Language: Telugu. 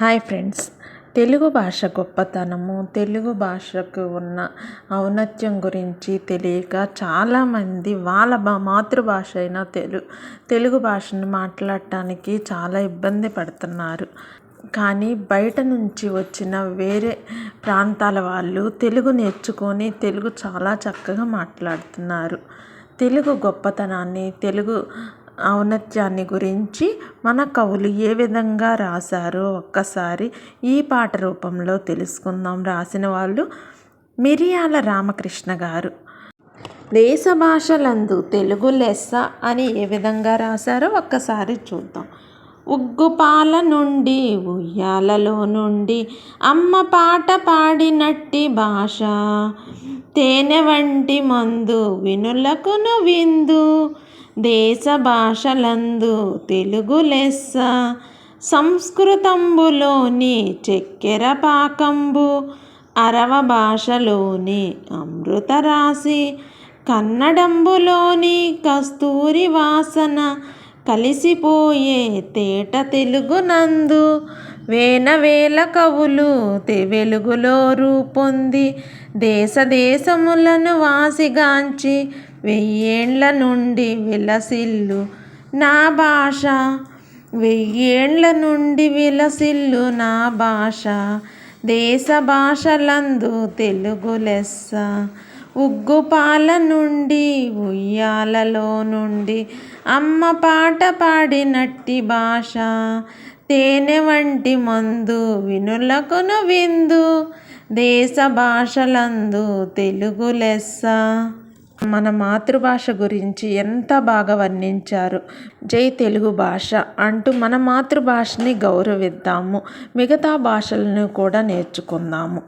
హాయ్ ఫ్రెండ్స్, తెలుగు భాష గొప్పతనము, తెలుగు భాషకు ఉన్న ఔన్నత్యం గురించి తెలియక చాలామంది వాళ్ళ మాతృభాష అయిన తెలుగు భాషను మాట్లాడటానికి చాలా ఇబ్బంది పడుతున్నారు. కానీ బయట నుంచి వచ్చిన వేరే ప్రాంతాల వాళ్ళు తెలుగు నేర్చుకొని తెలుగు చాలా చక్కగా మాట్లాడుతున్నారు. తెలుగు గొప్పతనాన్ని, తెలుగు ఔన్నత్యాన్ని గురించి మన కవులు ఏ విధంగా రాశారో ఒక్కసారి ఈ పాట రూపంలో తెలుసుకుందాం. రాసిన వాళ్ళు మిరియాల రామకృష్ణ గారు. దేశ భాషలందు తెలుగు లెస్స అని ఏ విధంగా రాశారో ఒక్కసారి చూద్దాం. ఉగ్గుపాల నుండి ఉయ్యాలలో నుండి అమ్మ పాట పాడినట్టి భాష, తేనె వంటి మందు వినులకును విందు, దేశ భాషలందు తెలుగు లెస్స, సంస్కృతంబులోని చక్కెర పాకంబు, అరవ భాషలోని అమృత రాశి, కన్నడంబులోని కస్తూరి వాసన కలిసిపోయే తేట తెలుగునందు, వేల కవులు వెలుగులో రూపొంది దేశ దేశములను వాసిగాంచి వెయ్యేండ్ల నుండి విలసిల్లు నా భాష, వెయ్యేండ్ల నుండి విలసిల్లు నా భాష, దేశ భాషలందు తెలుగు లెస్స. ఉగ్గుపాల నుండి ఉయ్యాలలో నుండి అమ్మ పాట పాడినట్టి భాష, తేనె వంటి మందు వినులకును విందు, దేశ భాషలందు తెలుగు లెస్స. మన మాతృభాష గురించి ఎంత బాగా వర్ణించారు. జై తెలుగు భాష అంటూ మన మాతృభాషని గౌరవిద్దాము, మిగతా భాషలను కూడా నేర్చుకుందాము.